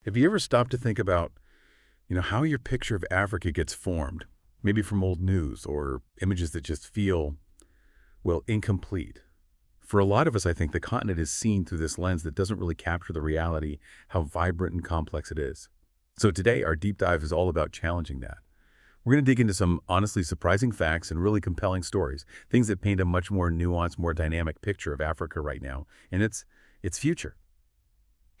Have you ever stopped to think about, how your picture of Africa gets formed? Maybe from old news or images that just feel, well, incomplete. For a lot of us, I think the continent is seen through this lens that doesn't really capture the reality, how vibrant and complex it is. So today, our deep dive is all about challenging that. We're going to dig into some honestly surprising facts and really compelling stories, things that paint a much more nuanced, more dynamic picture of Africa right now and its future.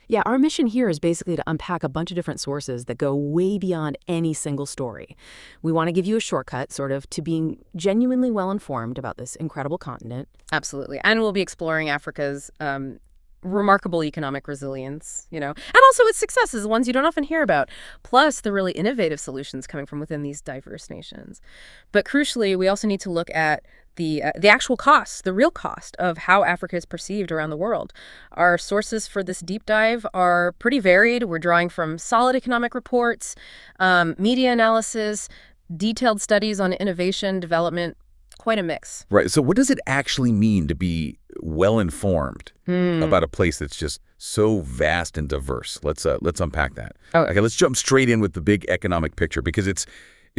Yeah, our mission here is basically to unpack a bunch of different sources that go way beyond any single story. We want to give you a shortcut, sort of, to being genuinely well-informed about this incredible continent. Absolutely. And we'll be exploring Africa's remarkable economic resilience, and also its successes, the ones you don't often hear about, plus the really innovative solutions coming from within these diverse nations. But crucially, we also need to look at the actual cost, the real cost of how Africa is perceived around the world. Our sources for this deep dive are pretty varied. We're drawing from solid economic reports, media analysis, detailed studies on innovation, development, quite a mix. Right. So what does it actually mean to be well-informed about a place that's just so vast and diverse? Let's unpack that. Okay, let's jump straight in with the big economic picture because it's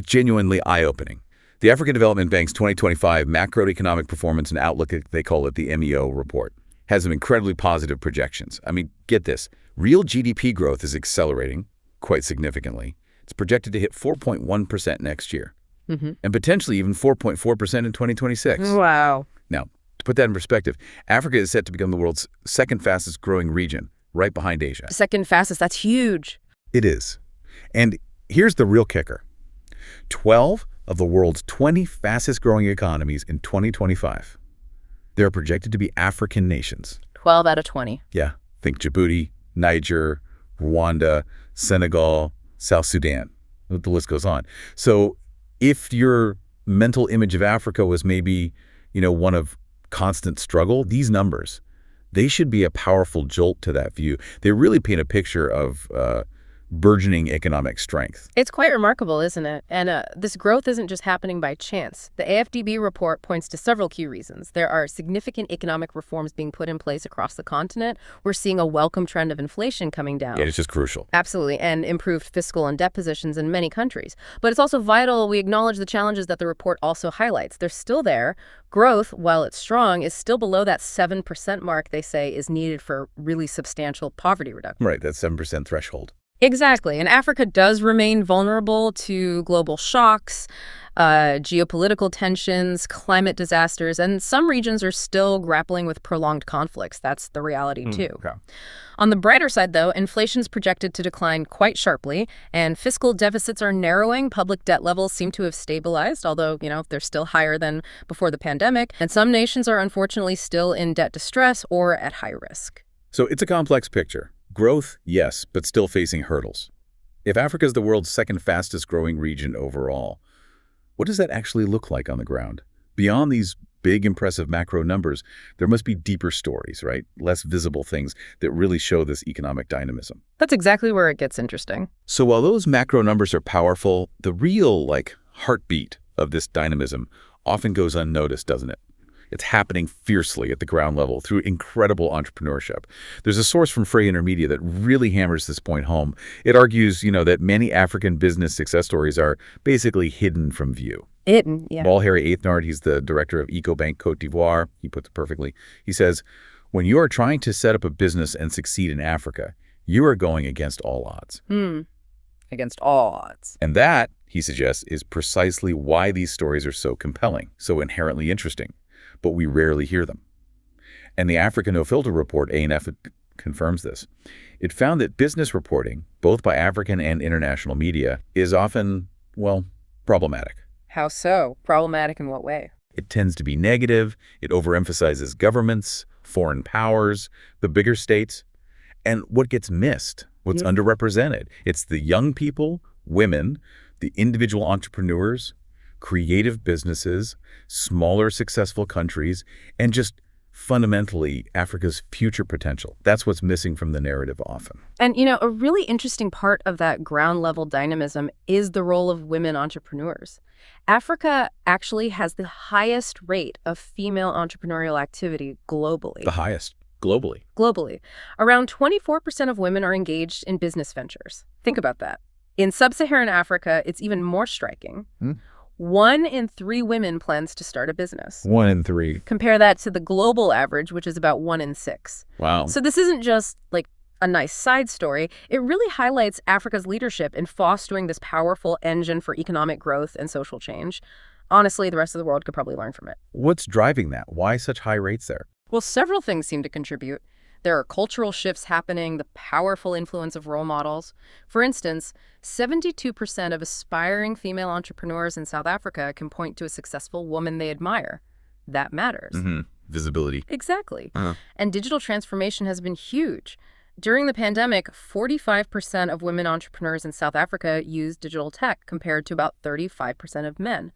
genuinely eye-opening. The African Development Bank's 2025 Macroeconomic Performance and Outlook, they call it the MEO report, has some incredibly positive projections. I mean, get this. Real GDP growth is accelerating quite significantly. It's projected to hit 4.1% next year. And potentially even 4.4% in 2026. Wow. Now, to put that in perspective, Africa is set to become the world's second fastest growing region, right behind Asia. Second fastest, that's huge. It is. And here's the real kicker. 12 of the world's 20 fastest growing economies in 2025. They're projected to be African nations. 12 out of 20. Yeah. Think Djibouti, Niger, Rwanda, Senegal, South Sudan. The list goes on. So if your mental image of Africa was maybe, one of constant struggle, these numbers, they should be a powerful jolt to that view. They really paint a picture of burgeoning economic strength. It's quite remarkable, isn't it? And this growth isn't just happening by chance. The AFDB report points to several key reasons. There are significant economic reforms being put in place across the continent. We're seeing a welcome trend of inflation coming down. Yeah, it's just crucial. Absolutely, and improved fiscal and debt positions in many countries. But it's also vital we acknowledge the challenges that the report also highlights. They're still there. Growth, while it's strong, is still below that 7% mark they say is needed for really substantial poverty reduction. Right, that 7% threshold. Exactly. And Africa does remain vulnerable to global shocks, geopolitical tensions, climate disasters, and some regions are still grappling with prolonged conflicts. That's the reality, too. Okay. On the brighter side, though, inflation's projected to decline quite sharply, and fiscal deficits are narrowing. Public debt levels seem to have stabilized, although, they're still higher than before the pandemic. And some nations are unfortunately still in debt distress or at high risk. So it's a complex picture. Growth, yes, but still facing hurdles. If Africa is the world's second fastest growing region overall, what does that actually look like on the ground? Beyond these big, impressive macro numbers, there must be deeper stories, right? Less visible things that really show this economic dynamism. That's exactly where it gets interesting. So while those macro numbers are powerful, the real, heartbeat of this dynamism often goes unnoticed, doesn't it? It's happening fiercely at the ground level through incredible entrepreneurship. There's a source from Frey Intermedia that really hammers this point home. It argues, that many African business success stories are basically hidden from view. Hidden, yeah. Paul Harry Aithnard, he's the director of EcoBank Côte d'Ivoire. He puts it perfectly. He says, when you are trying to set up a business and succeed in Africa, you are going against all odds. Against all odds. And that, he suggests, is precisely why these stories are so compelling, so inherently interesting. But we rarely hear them. And the Africa No Filter report, ANF, confirms this. It found that business reporting, both by African and international media, is often, problematic. How so? Problematic in what way? It tends to be negative. It overemphasizes governments, foreign powers, the bigger states. And what gets missed, what's underrepresented, it's the young people, women, the individual entrepreneurs, creative businesses, smaller successful countries, and just fundamentally Africa's future potential. That's what's missing from the narrative often. And, a really interesting part of that ground level dynamism is the role of women entrepreneurs. Africa actually has the highest rate of female entrepreneurial activity globally. The highest. Globally. Globally. Around 24% of women are engaged in business ventures. Think about that. In sub-Saharan Africa, it's even more striking. 1 in 3 women plans to start a business. 1 in 3. Compare that to the global average, which is about 1 in 6. Wow. So this isn't just like a nice side story. It really highlights Africa's leadership in fostering this powerful engine for economic growth and social change. Honestly, the rest of the world could probably learn from it. What's driving that? Why such high rates there? Well, several things seem to contribute. There are cultural shifts happening, the powerful influence of role models. For instance, 72% of aspiring female entrepreneurs in South Africa can point to a successful woman they admire. That matters. Visibility. Exactly. And digital transformation has been huge. During the pandemic, 45% of women entrepreneurs in South Africa used digital tech compared to about 35% of men.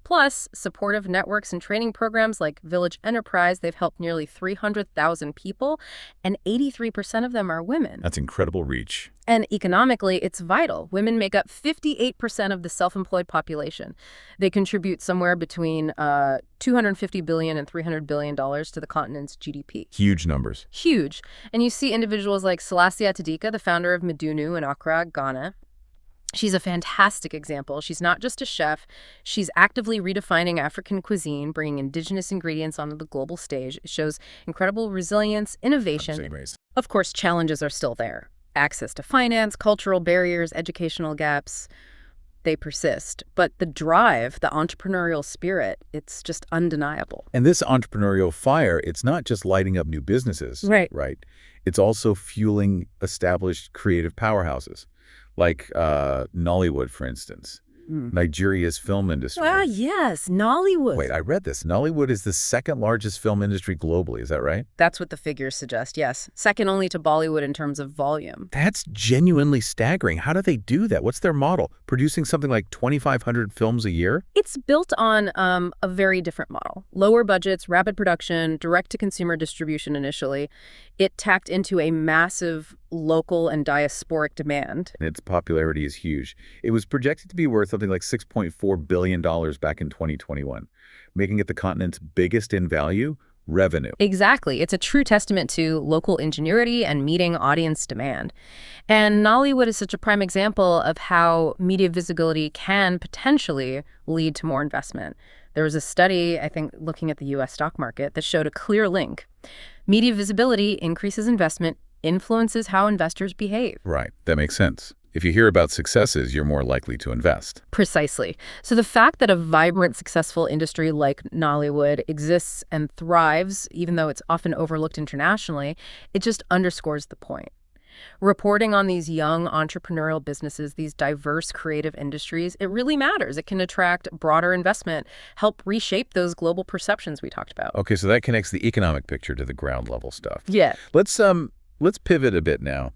Plus, supportive networks and training programs like Village Enterprise, they've helped nearly 300,000 people, and 83% of them are women. That's incredible reach. And economically, it's vital. Women make up 58% of the self-employed population. They contribute somewhere between $250 billion and $300 billion to the continent's GDP. Huge numbers. Huge. And you see individuals like Selassie Atadika, the founder of Medunu in Accra, Ghana. She's a fantastic example. She's not just a chef. She's actively redefining African cuisine, bringing indigenous ingredients onto the global stage. It shows incredible resilience, innovation. Of course, challenges are still there. Access to finance, cultural barriers, educational gaps, they persist. But the drive, the entrepreneurial spirit, it's just undeniable. And this entrepreneurial fire, it's not just lighting up new businesses. Right. It's also fueling established creative powerhouses, like Nollywood, for instance. Nigeria's film industry. Ah, yes, Nollywood. Wait, I read this. Nollywood is the second largest film industry globally. Is that right? That's what the figures suggest, yes. Second only to Bollywood in terms of volume. That's genuinely staggering. How do they do that? What's their model? Producing something like 2,500 films a year? It's built on a very different model. Lower budgets, rapid production, direct-to-consumer distribution initially. It tapped into a massive local and diasporic demand. And its popularity is huge. It was projected to be worth something like $6.4 billion back in 2021, making it the continent's biggest in value revenue. Exactly. It's a true testament to local ingenuity and meeting audience demand. And Nollywood is such a prime example of how media visibility can potentially lead to more investment. There was a study, I think, looking at the U.S. stock market that showed a clear link. Media visibility increases investment, influences how investors behave. Right. That makes sense. If you hear about successes, you're more likely to invest. Precisely. So the fact that a vibrant, successful industry like Nollywood exists and thrives, even though it's often overlooked internationally, it just underscores the point. Reporting on these young entrepreneurial businesses, these diverse creative industries, it really matters. It can attract broader investment, help reshape those global perceptions we talked about. Okay, so that connects the economic picture to the ground level stuff. Yeah. Let's pivot a bit now.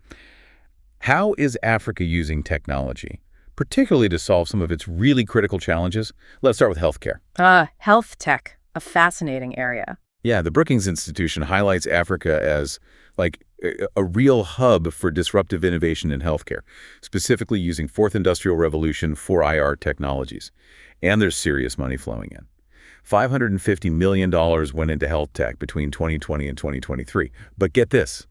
How is Africa using technology, particularly to solve some of its really critical challenges? Let's start with healthcare. Health tech, a fascinating area. Yeah, the Brookings Institution highlights Africa as like a real hub for disruptive innovation in healthcare, specifically using Fourth Industrial Revolution 4IR technologies. And there's serious money flowing in. $550 million went into health tech between 2020 and 2023. But get this,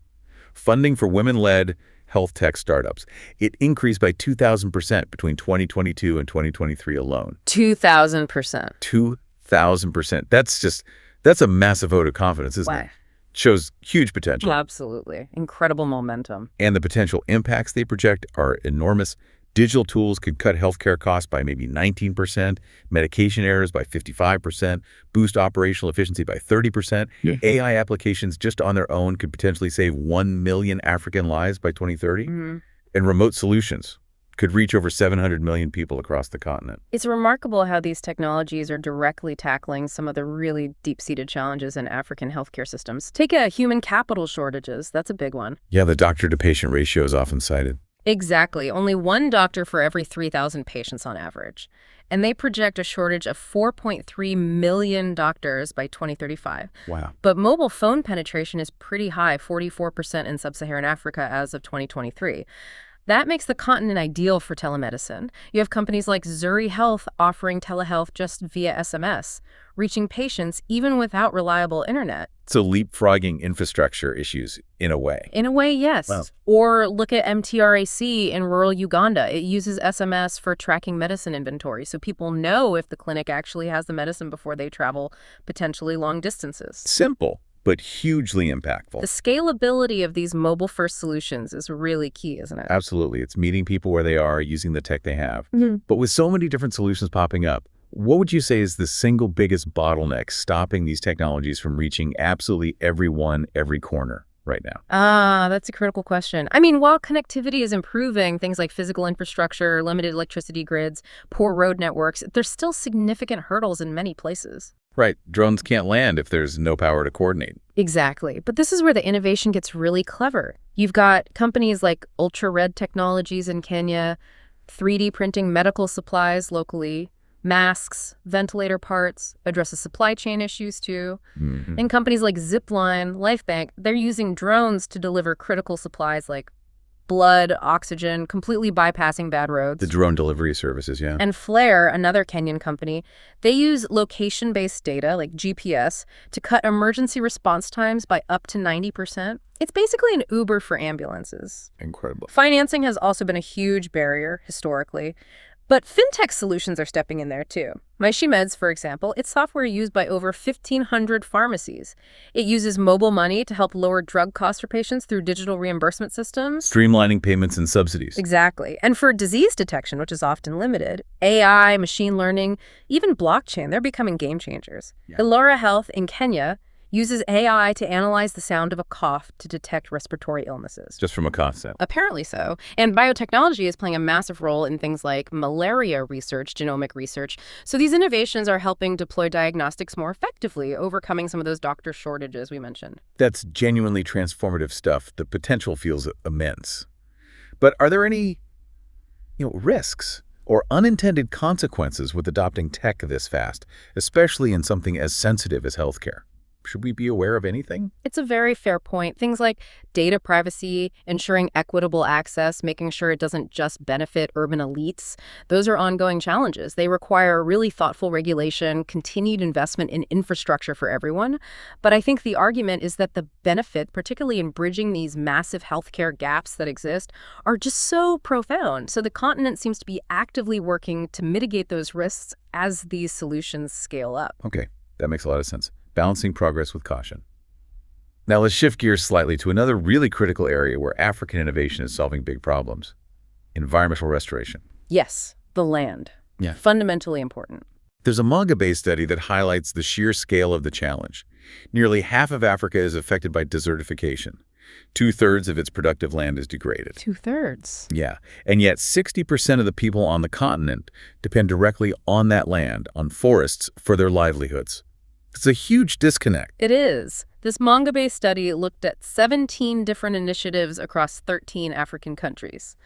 funding for women-led health tech startups. It increased by 2,000% between 2022 and 2023 alone. 2,000%. 2,000%. That's a massive vote of confidence, isn't it? Shows huge potential. Absolutely. Incredible momentum. And the potential impacts they project are enormous. Digital tools could cut healthcare costs by maybe 19%, medication errors by 55%, boost operational efficiency by 30%. Yeah. AI applications just on their own could potentially save 1 million African lives by 2030. And remote solutions could reach over 700 million people across the continent. It's remarkable how these technologies are directly tackling some of the really deep-seated challenges in African healthcare systems. Take human capital shortages. That's a big one. Yeah, the doctor-to-patient ratio is often cited. Exactly. Only one doctor for every 3,000 patients on average. And they project a shortage of 4.3 million doctors by 2035. Wow. But mobile phone penetration is pretty high, 44% in sub-Saharan Africa as of 2023. That makes the continent ideal for telemedicine. You have companies like Zuri Health offering telehealth just via SMS, reaching patients even without reliable internet. So leapfrogging infrastructure issues in a way. In a way, yes. Wow. Or look at MTRAC in rural Uganda. It uses SMS for tracking medicine inventory, so people know if the clinic actually has the medicine before they travel potentially long distances. Simple, but hugely impactful. The scalability of these mobile-first solutions is really key, isn't it? Absolutely. It's meeting people where they are, using the tech they have. Mm-hmm. But with so many different solutions popping up, what would you say is the single biggest bottleneck stopping these technologies from reaching absolutely everyone, every corner right now? That's a critical question. I mean, while connectivity is improving, things like physical infrastructure, limited electricity grids, poor road networks, there's still significant hurdles in many places. Right. Drones can't land if there's no power to coordinate. Exactly. But this is where the innovation gets really clever. You've got companies like Ultra-Red Technologies in Kenya, 3D printing medical supplies locally, masks, ventilator parts, addresses supply chain issues too. Mm-hmm. And companies like Zipline, Lifebank, they're using drones to deliver critical supplies like blood, oxygen, completely bypassing bad roads. The drone delivery services, yeah. And Flare, another Kenyan company, they use location-based data like GPS to cut emergency response times by up to 90%. It's basically an Uber for ambulances. Incredible. Financing has also been a huge barrier historically. But fintech solutions are stepping in there too. MySheMeds, for example, it's software used by over 1,500 pharmacies. It uses mobile money to help lower drug costs for patients through digital reimbursement systems. Streamlining payments and subsidies. Exactly. And for disease detection, which is often limited, AI, machine learning, even blockchain, they're becoming game changers. Yeah. Ilora Health in Kenya uses AI to analyze the sound of a cough to detect respiratory illnesses. Just from a concept. Apparently so. And biotechnology is playing a massive role in things like malaria research, genomic research. So these innovations are helping deploy diagnostics more effectively, overcoming some of those doctor shortages we mentioned. That's genuinely transformative stuff. The potential feels immense. But are there any, risks or unintended consequences with adopting tech this fast, especially in something as sensitive as healthcare? Should we be aware of anything? It's a very fair point. Things like data privacy, ensuring equitable access, making sure it doesn't just benefit urban elites, those are ongoing challenges. They require really thoughtful regulation, continued investment in infrastructure for everyone. But I think the argument is that the benefit, particularly in bridging these massive healthcare gaps that exist, are just so profound. So the continent seems to be actively working to mitigate those risks as these solutions scale up. Okay, that makes a lot of sense. Balancing progress with caution. Now let's shift gears slightly to another really critical area where African innovation is solving big problems. Environmental restoration. Yes, the land. Yeah. Fundamentally important. There's a manga-based study that highlights the sheer scale of the challenge. Nearly half of Africa is affected by desertification. 2/3 of its productive land is degraded. 2/3? Yeah, and yet 60% of the people on the continent depend directly on that land, on forests, for their livelihoods. It's a huge disconnect. It is. This manga-based study looked at 17 different initiatives across 13 African countries,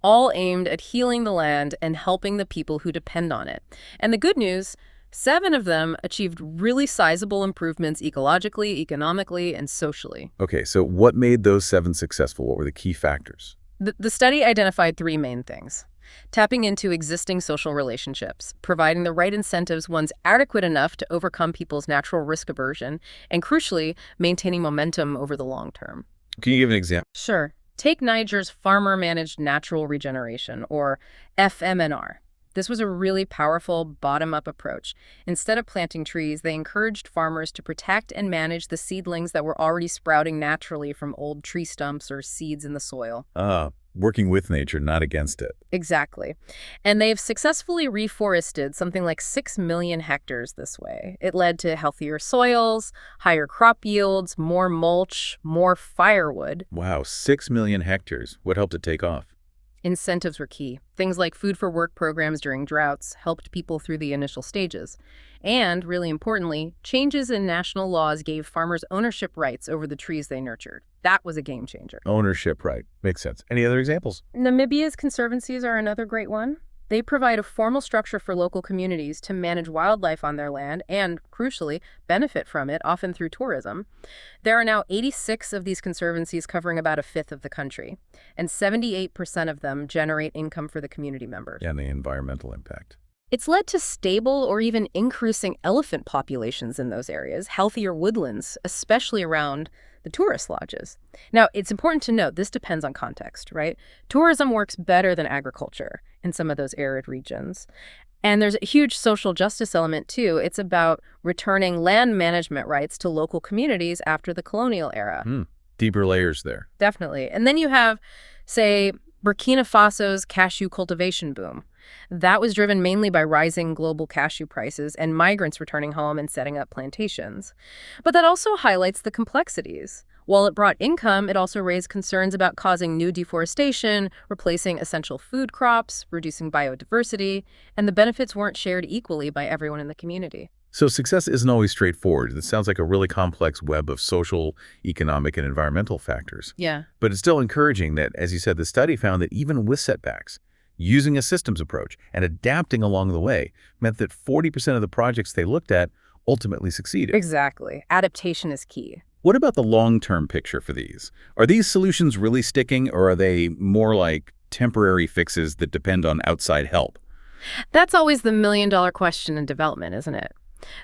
all aimed at healing the land and helping the people who depend on it. And the good news, 7 of them achieved really sizable improvements ecologically, economically, and socially. Okay, so what made those 7 successful? What were the key factors? The study identified 3 main things. Tapping into existing social relationships, providing the right incentives ones adequate enough to overcome people's natural risk aversion, and crucially, maintaining momentum over the long term. Can you give an example? Sure. Take Niger's farmer-managed natural regeneration, or FMNR. This was a really powerful bottom-up approach. Instead of planting trees, they encouraged farmers to protect and manage the seedlings that were already sprouting naturally from old tree stumps or seeds in the soil. Working with nature, not against it. Exactly. And they've successfully reforested something like 6 million hectares this way. It led to healthier soils, higher crop yields, more mulch, more firewood. Wow, 6 million hectares. What helped it take off? Incentives were key. Things like food for work programs during droughts helped people through the initial stages. And, really importantly, changes in national laws gave farmers ownership rights over the trees they nurtured. That was a game changer. Ownership right. Makes sense. Any other examples? Namibia's conservancies are another great one. They provide a formal structure for local communities to manage wildlife on their land and, crucially, benefit from it, often through tourism. There are now 86 of these conservancies covering about a fifth of the country, and 78% of them generate income for the community members. And the environmental impact. It's led to stable or even increasing elephant populations in those areas, healthier woodlands, especially around the tourist lodges. Now, it's important to note this depends on context, right? Tourism works better than agriculture in some of those arid regions. And there's a huge social justice element, too. It's about returning land management rights to local communities after the colonial era. Deeper layers there. Definitely. And then you have, say, Burkina Faso's cashew cultivation boom. That was driven mainly by rising global cashew prices and migrants returning home and setting up plantations. But that also highlights the complexities. While it brought income, it also raised concerns about causing new deforestation, replacing essential food crops, reducing biodiversity, and the benefits weren't shared equally by everyone in the community. So success isn't always straightforward. This sounds like a really complex web of social, economic, and environmental factors. Yeah. But it's still encouraging that, as you said, the study found that even with setbacks, using a systems approach and adapting along the way meant that 40% of the projects they looked at ultimately succeeded. Exactly. Adaptation is key. What about the long-term picture for these? Are these solutions really sticking, or are they more like temporary fixes that depend on outside help? That's always the million-dollar question in development, isn't it?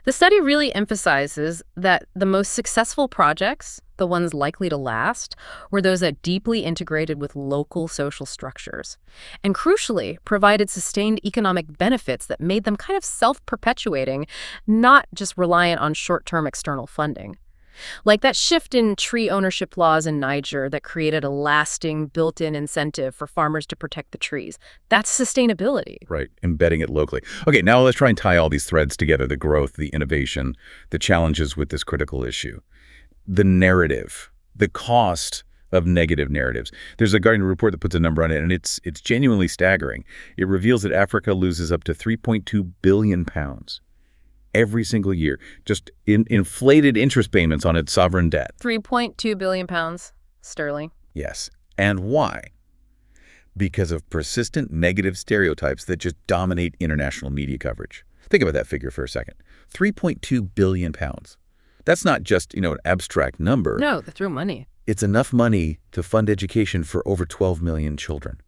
The study really emphasizes that the most successful projects, the ones likely to last, were those that deeply integrated with local social structures and, crucially, provided sustained economic benefits that made them kind of self-perpetuating, not just reliant on short-term external funding. Like that shift in tree ownership laws in Niger that created a lasting built-in incentive for farmers to protect the trees. That's sustainability. Right, embedding it locally. Okay, now let's try and tie all these threads together, the growth, the innovation, the challenges with this critical issue. The narrative, the cost of negative narratives. There's a Guardian report that puts a number on it, and it's genuinely staggering. It reveals that Africa loses up to 3.2 billion pounds every single year, just in inflated interest payments on its sovereign debt. 3.2 billion pounds sterling. Yes. And why? Because of persistent negative stereotypes that just dominate international media coverage. Think about that figure for a second. 3.2 billion pounds. That's not just, an abstract number. No, that's real money. It's enough money to fund education for over 12 million children.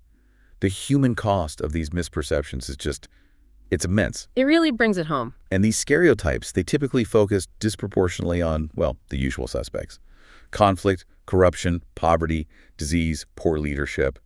The human cost of these misperceptions is it's immense. It really brings it home. And these stereotypes, they typically focus disproportionately on, the usual suspects. Conflict, corruption, poverty, disease, poor leadership,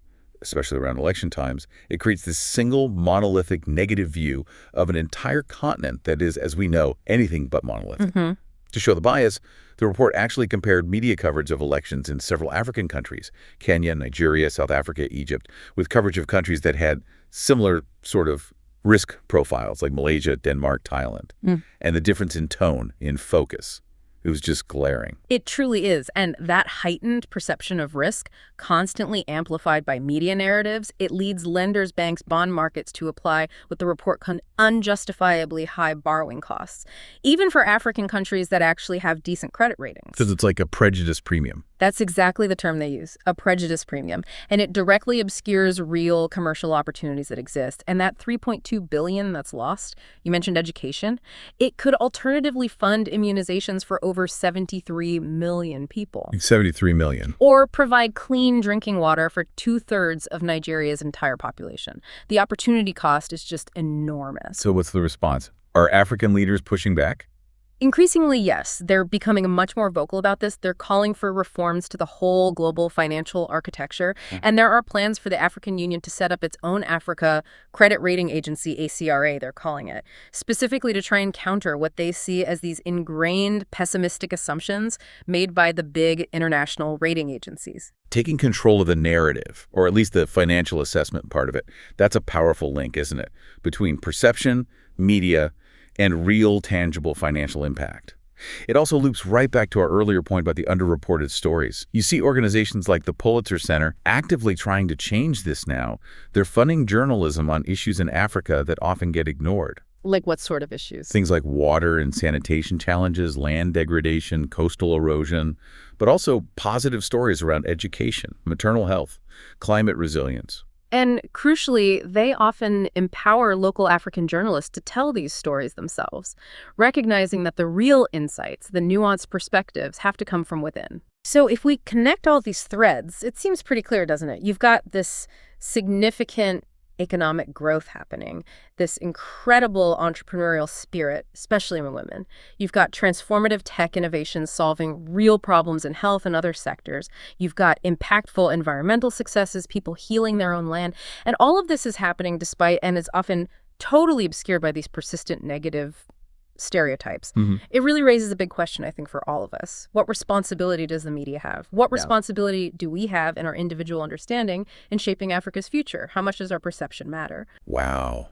especially around election times. It creates this single monolithic negative view of an entire continent that is, as we know, anything but monolithic. To show the bias, the report actually compared media coverage of elections in several African countries, Kenya, Nigeria, South Africa, Egypt, with coverage of countries that had similar sort of risk profiles like Malaysia, Denmark, Thailand. And the difference in tone, in focus, it was just glaring. It truly is. And that heightened perception of risk, constantly amplified by media narratives, it leads lenders, banks, bond markets to apply what the report called unjustifiably high borrowing costs, even for African countries that actually have decent credit ratings. Because it's like a prejudice premium. That's exactly the term they use, a prejudice premium. And it directly obscures real commercial opportunities that exist. And that 3.2 billion that's lost, you mentioned education, it could alternatively fund immunizations for over 73 million people. 73 million. Or provide clean drinking water for 2/3 of Nigeria's entire population. The opportunity cost is just enormous. So what's the response? Are African leaders pushing back? Increasingly, yes. They're becoming much more vocal about this. They're calling for reforms to the whole global financial architecture. And there are plans for the African Union to set up its own Africa credit rating agency, ACRA, they're calling it, specifically to try and counter what they see as these ingrained pessimistic assumptions made by the big international rating agencies. Taking control of the narrative, or at least the financial assessment part of it, that's a powerful link, isn't it? Between perception, media, and real, tangible financial impact. It also loops right back to our earlier point about the underreported stories. You see organizations like the Pulitzer Center actively trying to change this now. They're funding journalism on issues in Africa that often get ignored. Like what sort of issues? Things like water and sanitation challenges, land degradation, coastal erosion, but also positive stories around education, maternal health, climate resilience. And crucially, they often empower local African journalists to tell these stories themselves, recognizing that the real insights, the nuanced perspectives, have to come from within. So if we connect all these threads, it seems pretty clear, doesn't it? You've got this significant economic growth happening, this incredible entrepreneurial spirit, especially among women. You've got transformative tech innovations solving real problems in health and other sectors. You've got impactful environmental successes, people healing their own land. And all of this is happening despite, and is often totally obscured by these persistent negative stereotypes. It really raises a big question, I think, for all of us. What responsibility does the media have? What responsibility do we have in our individual understanding in shaping Africa's future? How much does our perception matter? Wow.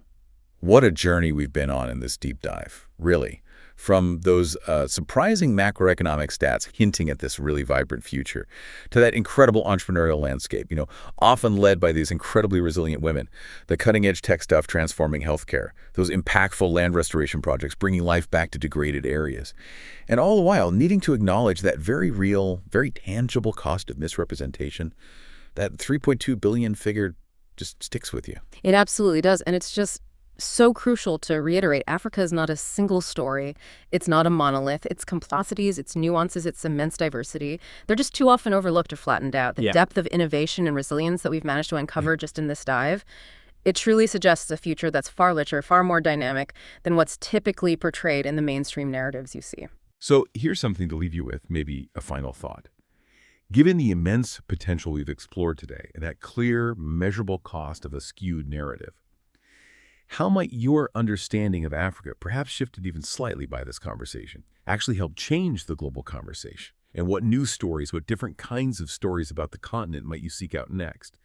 What a journey we've been on in this deep dive, really. From those surprising macroeconomic stats hinting at this really vibrant future to that incredible entrepreneurial landscape, often led by these incredibly resilient women, the cutting-edge tech stuff transforming healthcare, those impactful land restoration projects bringing life back to degraded areas, and all the while needing to acknowledge that very real, very tangible cost of misrepresentation. That 3.2 billion figure just sticks with you. It absolutely does, and it's just so crucial to reiterate, Africa is not a single story. It's not a monolith. Its complexities, its nuances, its immense diversity, they're just too often overlooked or flattened out. The depth of innovation and resilience that we've managed to uncover just in this dive, it truly suggests a future that's far richer, far more dynamic than what's typically portrayed in the mainstream narratives you see. So here's something to leave you with, maybe a final thought. Given the immense potential we've explored today and that clear, measurable cost of a skewed narrative, how might your understanding of Africa, perhaps shifted even slightly by this conversation, actually help change the global conversation? And what new stories, what different kinds of stories about the continent might you seek out next?